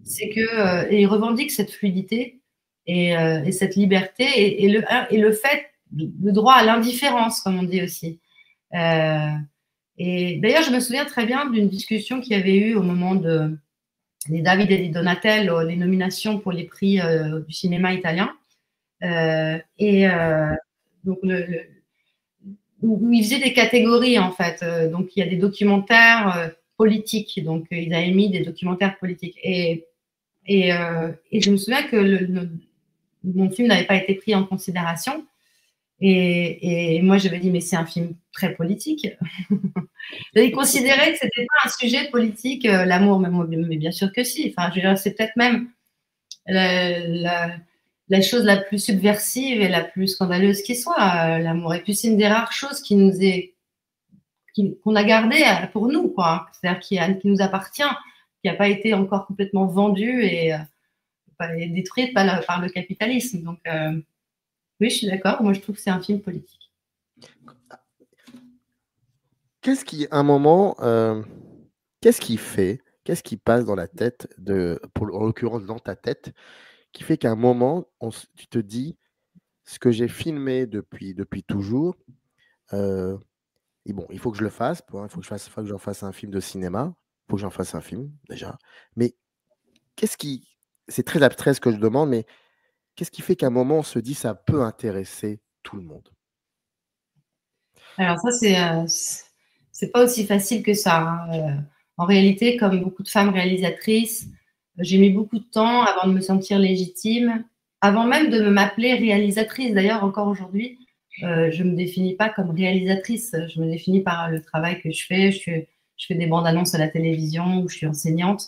c'est qu'ils revendiquent cette fluidité et cette liberté et le fait, le droit à l'indifférence, comme on dit aussi. Et d'ailleurs, je me souviens très bien d'une discussion qu'il y avait eu au moment des David et des Donatello, les nominations pour les prix du cinéma italien. Donc, où ils faisaient des catégories, en fait. Donc, il y a des documentaires politiques. Donc, ils avaient mis des documentaires politiques. Et je me souviens que mon film n'avait pas été pris en considération. Et moi, j'avais dit, mais c'est un film très politique. Ils considéraient que ce n'était pas un sujet politique, l'amour, mais bien sûr que si. Enfin, je veux dire, c'est peut-être même la chose la plus subversive et la plus scandaleuse qui soit, l'amour. Et puis, c'est une des rares choses qu'on a gardées pour nous, quoi. C'est-à-dire qui nous appartient qui n'a pas été encore complètement vendue et détruite par le capitalisme. Donc, oui, je suis d'accord. Moi, je trouve que c'est un film politique. Qu'est-ce qui, à un moment, qu'est-ce qui fait, qu'est-ce qui passe dans la tête, en l'occurrence dans ta tête, qui fait qu'à un moment, tu te dis, ce que j'ai filmé depuis toujours, et bon, il faut que je le fasse, il faut que j'en fasse un film de cinéma, il faut que j'en fasse un film, déjà. Mais c'est très abstrait ce que je demande, mais qu'est-ce qui fait qu'à un moment, on se dit, ça peut intéresser tout le monde? Alors ça, c'est pas aussi facile que ça, hein. En réalité, comme beaucoup de femmes réalisatrices, j'ai mis beaucoup de temps avant de me sentir légitime, avant même de m'appeler réalisatrice. D'ailleurs, encore aujourd'hui, je me définis pas comme réalisatrice. Je me définis par le travail que je fais. Je fais des bandes annonces à la télévision ou je suis enseignante.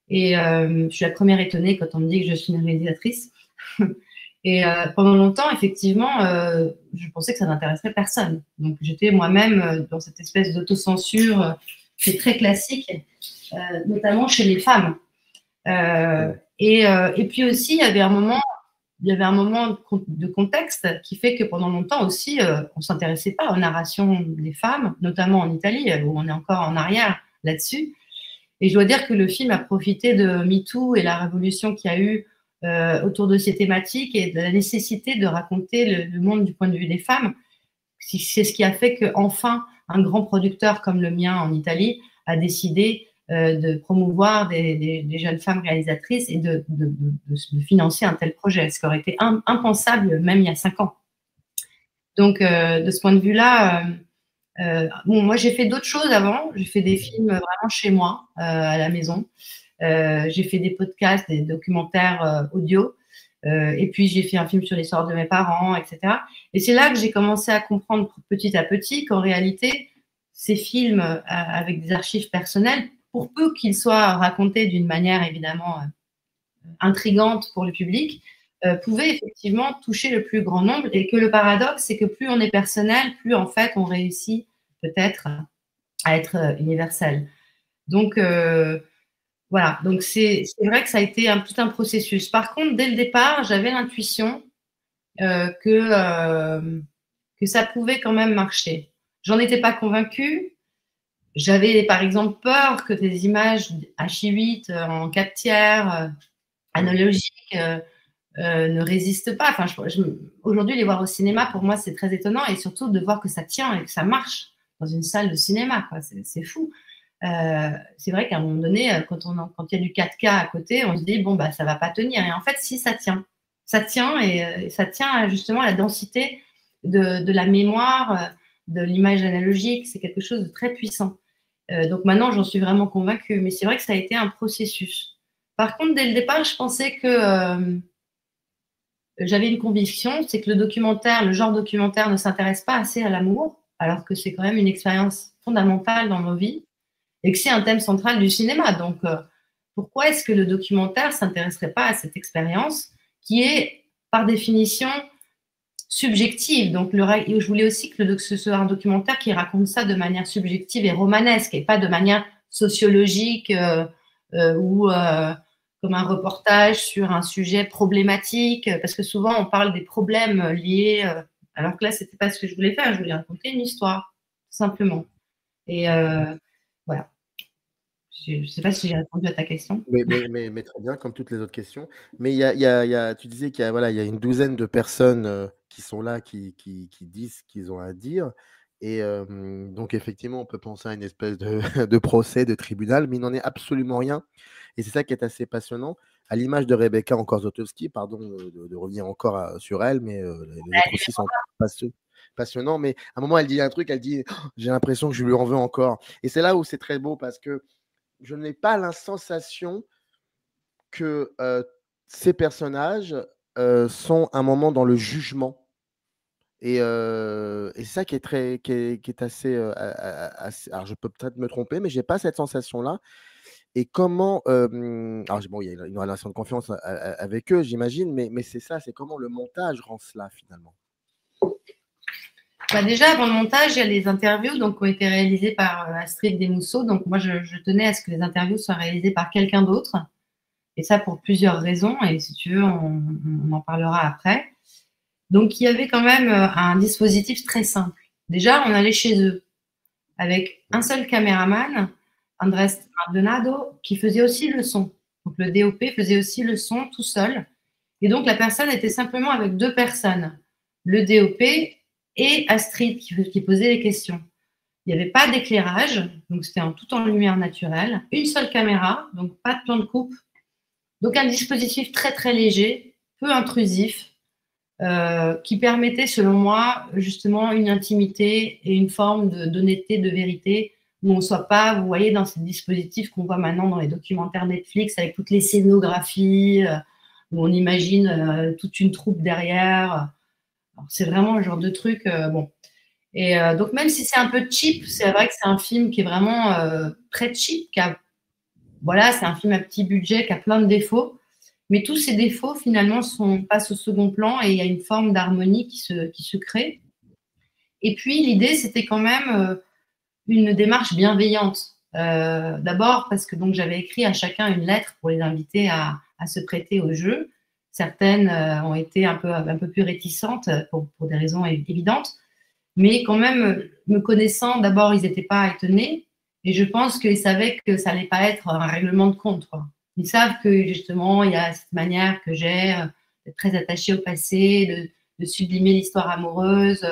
Et je suis la première étonnée quand on me dit que je suis une réalisatrice. Et pendant longtemps, effectivement, je pensais que ça n'intéresserait personne. Donc, j'étais moi-même dans cette espèce d'autocensure qui est très classique, notamment chez les femmes. Et puis aussi, il y avait un moment de contexte qui fait que pendant longtemps aussi, on ne s'intéressait pas aux narrations des femmes, notamment en Italie, où on est encore en arrière là-dessus. Et je dois dire que le film a profité de MeToo et la révolution qu'il y a eu autour de ces thématiques et de la nécessité de raconter le monde du point de vue des femmes. C'est ce qui a fait qu'enfin, un grand producteur comme le mien en Italie a décidé de promouvoir des jeunes femmes réalisatrices et de financer un tel projet, ce qui aurait été impensable même il y a 5 ans. Donc, de ce point de vue-là, bon, moi, j'ai fait d'autres choses avant. J'ai fait des films vraiment chez moi, à la maison. J'ai fait des podcasts, des documentaires audio. Et puis, j'ai fait un film sur l'histoire de mes parents, etc. Et c'est là que j'ai commencé à comprendre petit à petit qu'en réalité, ces films avec des archives personnelles, pour peu qu'ils soient racontés d'une manière évidemment intrigante pour le public, pouvaient effectivement toucher le plus grand nombre. Et que le paradoxe, c'est que plus on est personnel, plus en fait on réussit peut-être à être universel. Donc, voilà, donc c'est vrai que ça a été tout un processus. Par contre, dès le départ, j'avais l'intuition que ça pouvait quand même marcher. J'en étais pas convaincue. J'avais par exemple peur que des images H8 en 4 tiers, analogiques, ne résistent pas. Enfin, aujourd'hui, les voir au cinéma, pour moi, c'est très étonnant et surtout de voir que ça tient et que ça marche dans une salle de cinéma. C'est fou. C'est vrai qu'à un moment donné, quand il y a du 4K à côté, on se dit bon bah ça va pas tenir. Et en fait, si ça tient, et ça tient justement à la densité de la mémoire, de l'image analogique. C'est quelque chose de très puissant. Donc maintenant, j'en suis vraiment convaincue. Mais c'est vrai que ça a été un processus. Par contre, dès le départ, je pensais que j'avais une conviction, c'est que le genre documentaire ne s'intéresse pas assez à l'amour, alors que c'est quand même une expérience fondamentale dans nos vies. Et que c'est un thème central du cinéma. Donc, pourquoi est-ce que le documentaire ne s'intéresserait pas à cette expérience qui est, par définition, subjective? Donc, je voulais aussi que ce soit un documentaire qui raconte ça de manière subjective et romanesque et pas de manière sociologique ou comme un reportage sur un sujet problématique. Parce que souvent, on parle des problèmes liés, alors que là, ce n'était pas ce que je voulais faire. Je voulais raconter une histoire, tout simplement. Et voilà. Je ne sais pas si j'ai répondu à ta question. Mais très bien, comme toutes les autres questions. Mais tu disais qu'il y a, voilà, il y a une douzaine de personnes qui sont là, qui disent ce qu'ils ont à dire. Et donc, effectivement, on peut penser à une espèce de procès, de tribunal, mais il n'en est absolument rien. Et c'est ça qui est assez passionnant. À l'image de Rebecca Encore-Zotowski, pardon de revenir encore sur elle, mais les autres aussi sont passionnants. Mais à un moment, elle dit un truc, elle dit oh, j'ai l'impression que je lui en veux encore. Et c'est là où c'est très beau parce que je n'ai pas la sensation que ces personnages sont un moment dans le jugement. Et c'est ça qui est assez, alors je peux peut-être me tromper, mais je n'ai pas cette sensation-là. Et comment, alors bon, il y a une relation de confiance avec eux, j'imagine, mais c'est ça, c'est comment le montage rend cela finalement. Bah déjà, avant le montage, il y a les interviews donc, qui ont été réalisées par Astrid Desmousseaux. Donc, moi, je tenais à ce que les interviews soient réalisées par quelqu'un d'autre. Et ça, pour plusieurs raisons. Et si tu veux, on en parlera après. Donc, il y avait quand même un dispositif très simple. Déjà, on allait chez eux avec un seul caméraman, Andrés Maldonado, qui faisait aussi le son. Donc, le DOP faisait aussi le son tout seul. Et donc, la personne était simplement avec 2 personnes, le DOP et Astrid qui posait les questions. Il n'y avait pas d'éclairage, donc c'était tout en lumière naturelle. Une seule caméra, donc pas de plan de coupe. Donc, un dispositif très, très léger, peu intrusif, qui permettait, selon moi, justement une intimité et une forme d'honnêteté, de vérité, où on ne soit pas, vous voyez, dans ces dispositifs qu'on voit maintenant dans les documentaires Netflix, avec toutes les scénographies, où on imagine toute une troupe derrière. C'est vraiment le genre de truc, bon. Et donc, même si c'est un peu cheap, c'est vrai que c'est un film qui est vraiment très cheap, voilà, c'est un film à petit budget qui a plein de défauts. Mais tous ces défauts, finalement, passent au second plan et il y a une forme d'harmonie qui se crée. Et puis, l'idée, c'était quand même une démarche bienveillante. D'abord, parce que donc j'avais écrit à chacun une lettre pour les inviter à se prêter au jeu. Certaines ont été un peu plus réticentes pour des raisons évidentes. Mais quand même, me connaissant, d'abord, ils n'étaient pas étonnés. Et je pense qu'ils savaient que ça n'allait pas être un règlement de compte, quoi. Ils savent que justement, il y a cette manière que j'ai d'être très attachée au passé, de sublimer l'histoire amoureuse.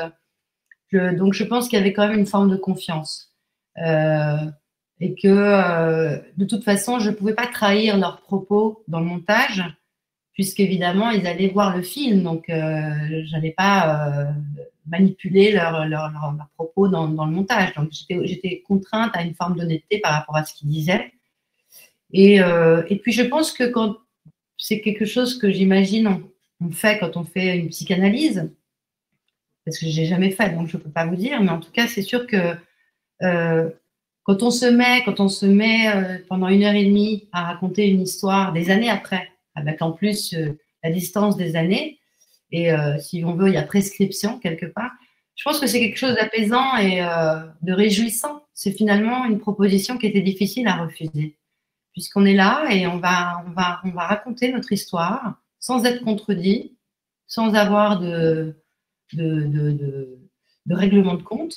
Donc, je pense qu'il y avait quand même une forme de confiance. Et que, de toute façon, je ne pouvais pas trahir leurs propos dans le montage, puisqu'évidemment, ils allaient voir le film. Donc, je n'allais pas manipuler leurs propos dans le montage. Donc, j'étais contrainte à une forme d'honnêteté par rapport à ce qu'ils disaient. Et puis, je pense que quand c'est quelque chose que j'imagine on fait quand on fait une psychanalyse, parce que je n'ai jamais fait, donc je ne peux pas vous dire, mais en tout cas, c'est sûr que quand on se met pendant 1h30 à raconter une histoire des années après, avec en plus la distance des années, et si on veut, il y a prescription quelque part, je pense que c'est quelque chose d'apaisant et de réjouissant. C'est finalement une proposition qui était difficile à refuser, puisqu'on est là et on va raconter notre histoire sans être contredit, sans avoir de règlement de compte.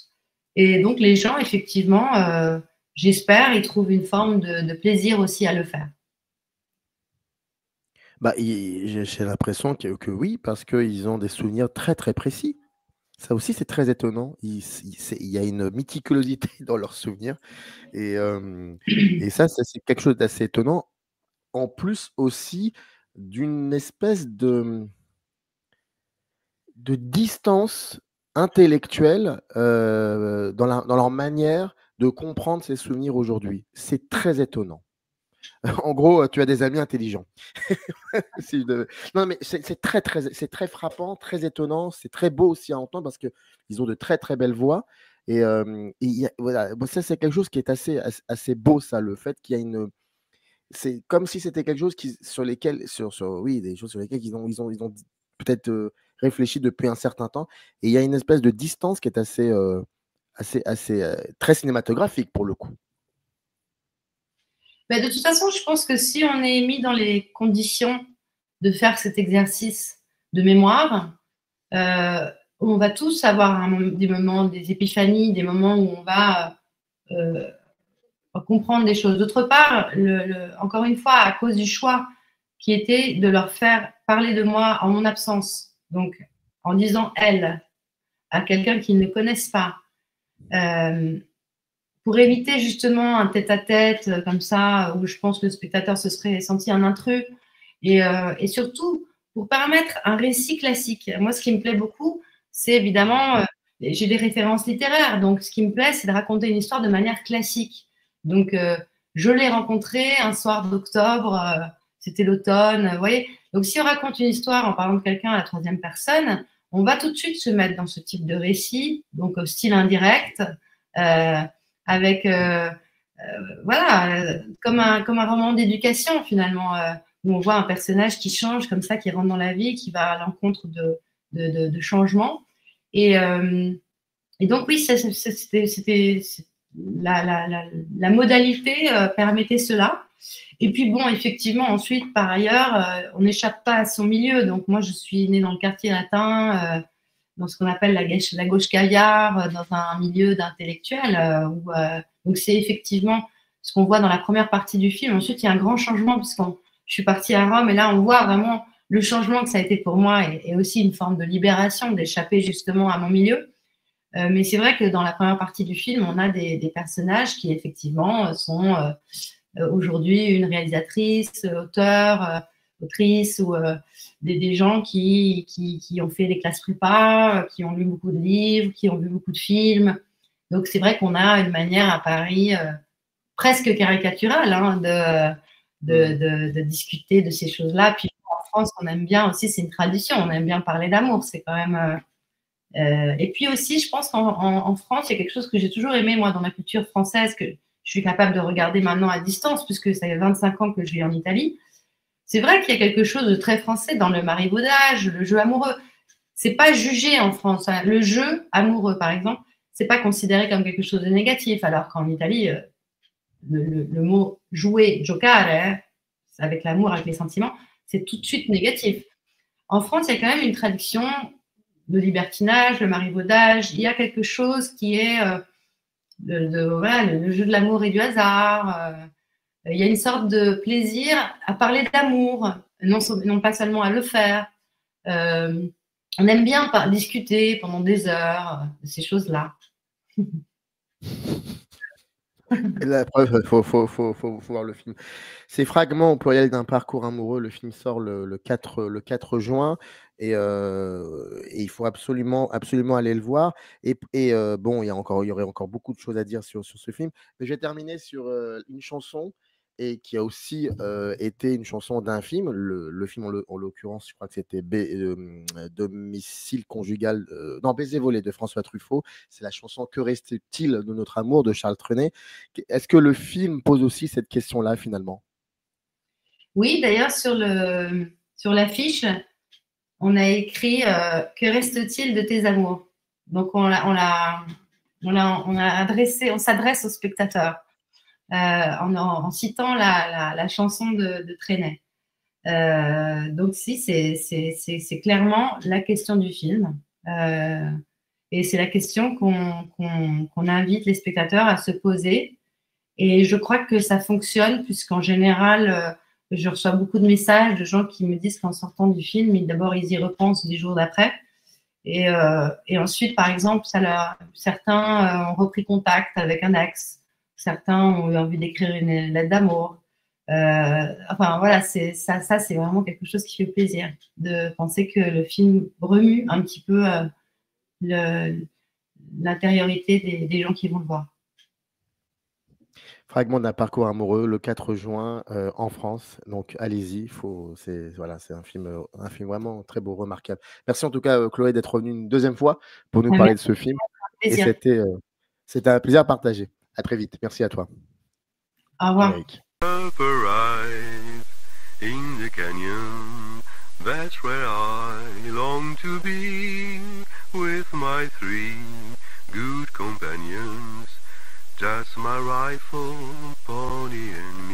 Et donc, les gens, effectivement, j'espère, ils trouvent une forme de plaisir aussi à le faire. Bah, j'ai l'impression que oui, parce qu'ils ont des souvenirs très, très précis. Ça aussi, c'est très étonnant. Il y a une méticulosité dans leurs souvenirs. Et ça, c'est quelque chose d'assez étonnant. En plus aussi d'une espèce de distance intellectuelle dans leur manière de comprendre ces souvenirs aujourd'hui. C'est très étonnant. En gros, tu as des amis intelligents. Non, mais c'est très frappant, très étonnant. C'est très beau aussi à entendre parce qu'ils ont de très, très belles voix. Et voilà, bon, ça, c'est quelque chose qui est assez beau, ça, le fait qu'il y a une. C'est comme si c'était quelque chose sur lesquels, oui, des choses sur lesquelles ils ont peut-être réfléchi depuis un certain temps. Et il y a une espèce de distance qui est assez très cinématographique pour le coup. Mais de toute façon, je pense que si on est mis dans les conditions de faire cet exercice de mémoire, on va tous avoir des moments, des épiphanies, des moments où on va comprendre des choses. D'autre part, encore une fois, à cause du choix qui était de leur faire parler de moi en mon absence, donc en disant « elle » à quelqu'un qu'ils ne connaissent pas, pour éviter justement un tête-à-tête comme ça, où je pense que le spectateur se serait senti un intrus, et surtout pour permettre un récit classique. Moi, ce qui me plaît beaucoup, c'est évidemment, j'ai des références littéraires, donc ce qui me plaît, c'est de raconter une histoire de manière classique. Donc, je l'ai rencontré un soir d'octobre, c'était l'automne, vous voyez. Donc, si on raconte une histoire en parlant de quelqu'un à la 3e personne, on va tout de suite se mettre dans ce type de récit, donc au style indirect, avec, voilà, comme un roman d'éducation finalement, où on voit un personnage qui change comme ça, qui rentre dans la vie, qui va à l'encontre de changements. Et Et donc, oui, la modalité permettait cela. Et puis, bon, effectivement, ensuite, par ailleurs, on n'échappe pas à son milieu. Donc, moi, je suis née dans le quartier latin, dans ce qu'on appelle la gauche caviar, dans un milieu d'intellectuels. Donc, c'est effectivement ce qu'on voit dans la première partie du film. Ensuite, il y a un grand changement, puisque je suis partie à Rome, et là, on voit vraiment le changement que ça a été pour moi, et aussi une forme de libération, d'échapper justement à mon milieu. Mais c'est vrai que dans la première partie du film, on a des personnages qui, effectivement, sont aujourd'hui une réalisatrice, autrice, ou des gens qui ont fait des classes prépa, qui ont lu beaucoup de livres, qui ont vu beaucoup de films. Donc, c'est vrai qu'on a une manière à Paris presque caricaturale, hein, de discuter de ces choses-là. Puis en France, on aime bien aussi, c'est une tradition, on aime bien parler d'amour. C'est quand même. Et puis aussi, je pense qu'en France, il y a quelque chose que j'ai toujours aimé, moi, dans la culture française, que je suis capable de regarder maintenant à distance, puisque ça fait 25 ans que je vis en Italie. C'est vrai qu'il y a quelque chose de très français dans le marivaudage, le jeu amoureux. C'est pas jugé en France, hein. Le jeu amoureux, par exemple, c'est pas considéré comme quelque chose de négatif, alors qu'en Italie, le mot jouer, giocare, hein, avec l'amour, avec les sentiments, c'est tout de suite négatif. En France, il y a quand même une tradition de libertinage, le marivaudage. Il y a quelque chose qui est le jeu de l'amour et du hasard. Il y a une sorte de plaisir à parler d'amour, non pas seulement à le faire. On aime bien discuter pendant des heures de ces choses-là. La preuve, faut voir le film. Ces fragments au pluriel d'un parcours amoureux, le film sort le 4 juin, et il faut absolument aller le voir. Et bon, il y aurait encore beaucoup de choses à dire sur ce film. Mais je vais terminer sur une chanson, et qui a aussi été une chanson d'un film. Le film, en l'occurrence, je crois que c'était Domicile conjugal, non, Baiser volé de François Truffaut. C'est la chanson Que reste-t-il de notre amour de Charles Trenet. Est-ce que le film pose aussi cette question-là, finalement? Oui, d'ailleurs, sur l'affiche, on a écrit Que reste-t-il de tes amours? Donc, on s'adresse au spectateur. En citant la chanson de Trenet. Donc, si, c'est clairement la question du film. Et c'est la question qu'on invite les spectateurs à se poser. Et je crois que ça fonctionne, puisqu'en général, je reçois beaucoup de messages de gens qui me disent qu'en sortant du film, d'abord, ils y repensent 10 jours d'après. Et ensuite, par exemple, certains ont repris contact avec un ex. Certains ont eu envie d'écrire une lettre d'amour. Enfin, voilà, ça, c'est vraiment quelque chose qui fait plaisir, de penser que le film remue un petit peu l'intériorité des gens qui vont le voir. Fragment d'un parcours amoureux, le 4 juin en France. Donc, allez-y. C'est un film vraiment très beau, remarquable. Merci en tout cas, Chloé, d'être revenue une deuxième fois pour nous parler de ce film. Et c'était un plaisir partagé. À très vite. Merci à toi. Au revoir. Eric. In the canyon, that's where I long to be, with my 3 good companions, just my rifle, pony and